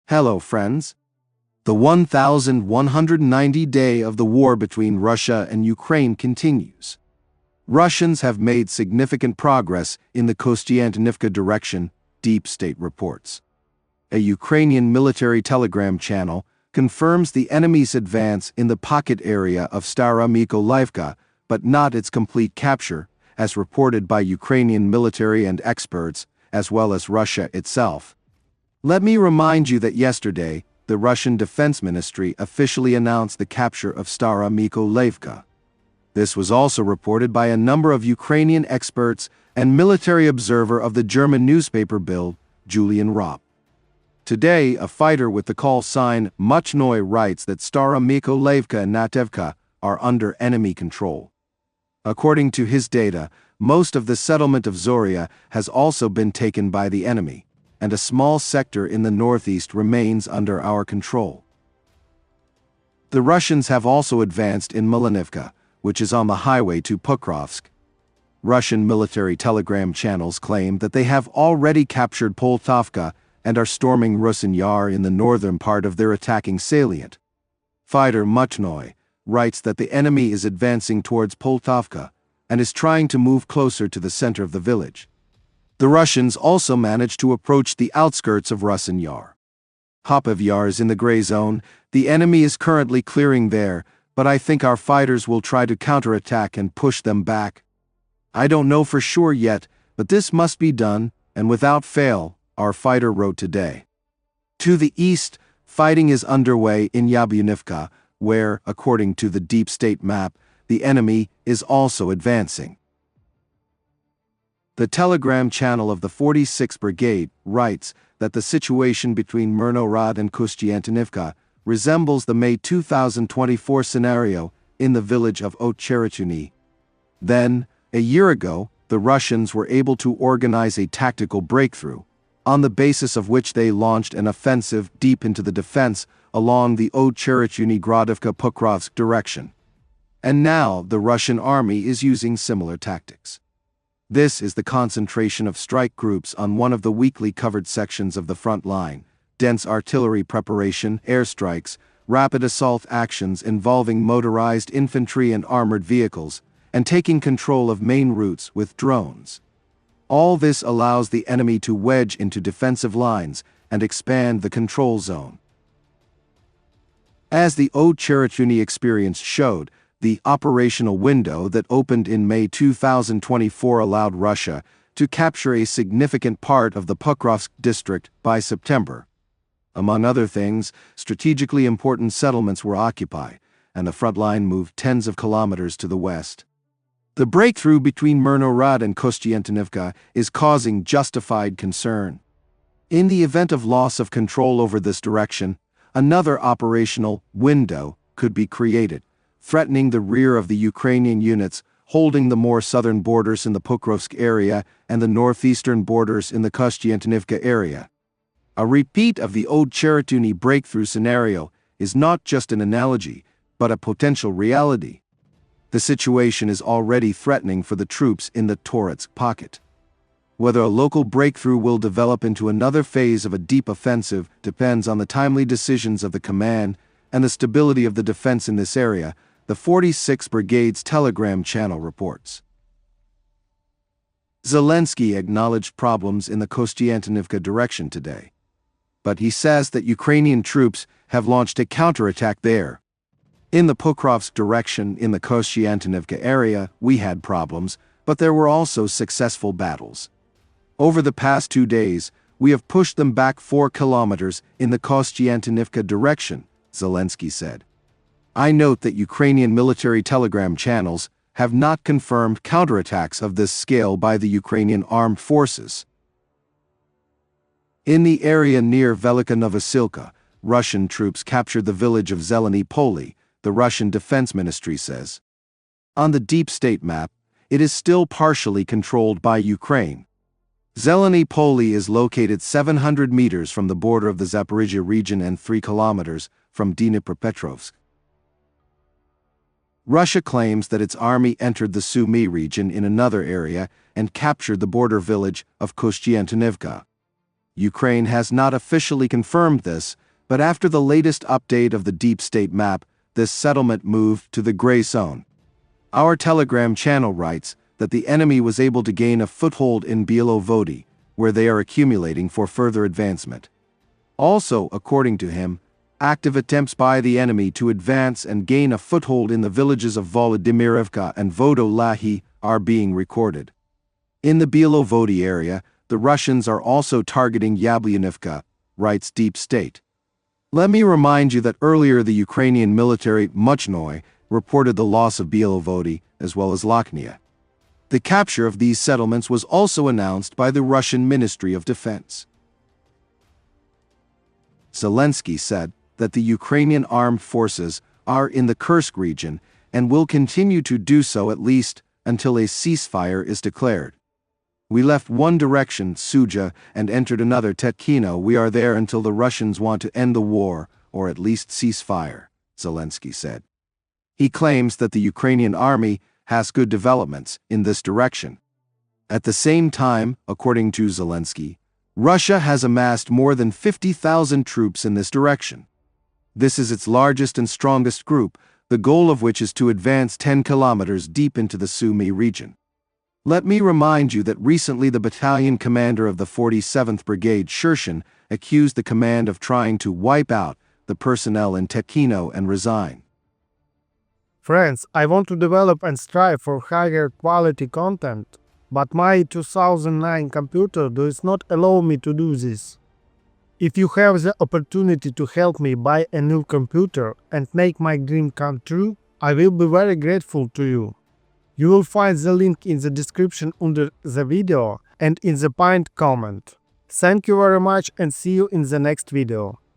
Hello, friends. The 1,190 day of the war between Russia and Ukraine continues. Russians have made significant progress in the Kostiantynivka direction, deep state reports. A Ukrainian military telegram channel confirms the enemy's advance in the pocket area of Stara Mykolaiivka, but not its complete capture, as reported by Ukrainian military and experts, as well as Russia itself. Let me remind you that yesterday, the Russian Defense Ministry officially announced the capture of Stara Mykolaiivka. This was also reported by a number of Ukrainian experts and military observer of the German newspaper Bild, Julian Ropp. Today, a fighter with the call sign Muchnoy writes that Stara Mykolaiivka and Natevka are under enemy control. According to his data, most of the settlement of Zoria has also been taken by the enemy, and a small sector in the northeast remains under our control. The Russians have also advanced in Malinivka, which is on the highway to Pokrovsk. Russian military telegram channels claim that they have already captured Poltavka and are storming Rusin Yar in the northern part of their attacking salient. Fighter Muchnoy writes that the enemy is advancing towards Poltavka and is trying to move closer to the center of the village. The Russians also managed to approach the outskirts of Rusin Yar. Hopov Yar is in the gray zone. The enemy is currently clearing there, but I think our fighters will try to counterattack and push them back. I don't know for sure yet, but this must be done, and without fail, our fighter wrote today. To the east, fighting is underway in Yablunivka, where, according to the deep state map, the enemy is also advancing. The telegram channel of the 46th Brigade writes that the situation between Myrnorod and Kostiantynivka resembles the May 2024 scenario in the village of Yevhenii. Then, a year ago, the Russians were able to organize a tactical breakthrough, on the basis of which they launched an offensive deep into the defense along the Yevhenii-Gradivka-Pokrovsk direction. And now the Russian army is using similar tactics. This is the concentration of strike groups on one of the weekly covered sections of the front line, dense artillery preparation, airstrikes, rapid assault actions involving motorized infantry and armored vehicles, and taking control of main routes with drones. All this allows the enemy to wedge into defensive lines and expand the control zone. As the Yevhenii experience showed, the operational window that opened in May 2024 allowed Russia to capture a significant part of the Pokrovsk district by September. Among other things, strategically important settlements were occupied, and the front line moved tens of kilometers to the west. The breakthrough between Myrnorod and Kostiantynivka is causing justified concern. In the event of loss of control over this direction, another operational window could be created, threatening the rear of the Ukrainian units holding the more southern borders in the Pokrovsk area and the northeastern borders in the Kostiantynivka area. A repeat of the Yevhenii breakthrough scenario is not just an analogy, but a potential reality. The situation is already threatening for the troops in the Donetsk pocket. Whether a local breakthrough will develop into another phase of a deep offensive depends on the timely decisions of the command and the stability of the defense in this area, the 46th Brigade's telegram channel reports. Zelensky acknowledged problems in the Kostiantynivka direction today, but he says that Ukrainian troops have launched a counterattack there. In the Pokrovsk direction in the Kostiantynivka area, we had problems, but there were also successful battles. Over the past 2 days, we have pushed them back 4 kilometers in the Kostiantynivka direction, Zelensky said. I note that Ukrainian military telegram channels have not confirmed counterattacks of this scale by the Ukrainian armed forces. In the area near Velyka Novosilka, Russian troops captured the village of Yevhenii, the Russian Defense Ministry says. On the deep state map, it is still partially controlled by Ukraine. Yevhenii is located 700 meters from the border of the Zaporizhia region and 3 kilometers from Dnipropetrovsk. Russia claims that its army entered the Sumy region in another area and captured the border village of Kostiantynivka. Ukraine has not officially confirmed this, but after the latest update of the deep state map, this settlement moved to the gray zone. Our Telegram channel writes that the enemy was able to gain a foothold in Bielovody, where they are accumulating for further advancement. Also, according to him, active attempts by the enemy to advance and gain a foothold in the villages of Volodymyrivka and Vodolahi are being recorded. In the Bielovody area, the Russians are also targeting Yablonivka, writes Deep State. Let me remind you that earlier the Ukrainian military Muchnoi reported the loss of Bielovody as well as Lakhnia. The capture of these settlements was also announced by the Russian Ministry of Defense. Zelensky said that the Ukrainian armed forces are in the Kursk region and will continue to do so at least until a ceasefire is declared. We left one direction, Suja, and entered another, Tetkino. We are there until the Russians want to end the war, or at least ceasefire, Zelensky said. He claims that the Ukrainian army has good developments in this direction. At the same time, according to Zelensky, Russia has amassed more than 50,000 troops in this direction. This is its largest and strongest group, the goal of which is to advance 10 kilometers deep into the Sumy region. Let me remind you that recently the battalion commander of the 47th Brigade, Shershin, accused the command of trying to wipe out the personnel in Tetkino and resign. Friends, I want to develop and strive for higher quality content, but my 2009 computer does not allow me to do this. If you have the opportunity to help me buy a new computer and make my dream come true, I will be very grateful to you. You will find the link in the description under the video and in the pinned comment. Thank you very much and see you in the next video.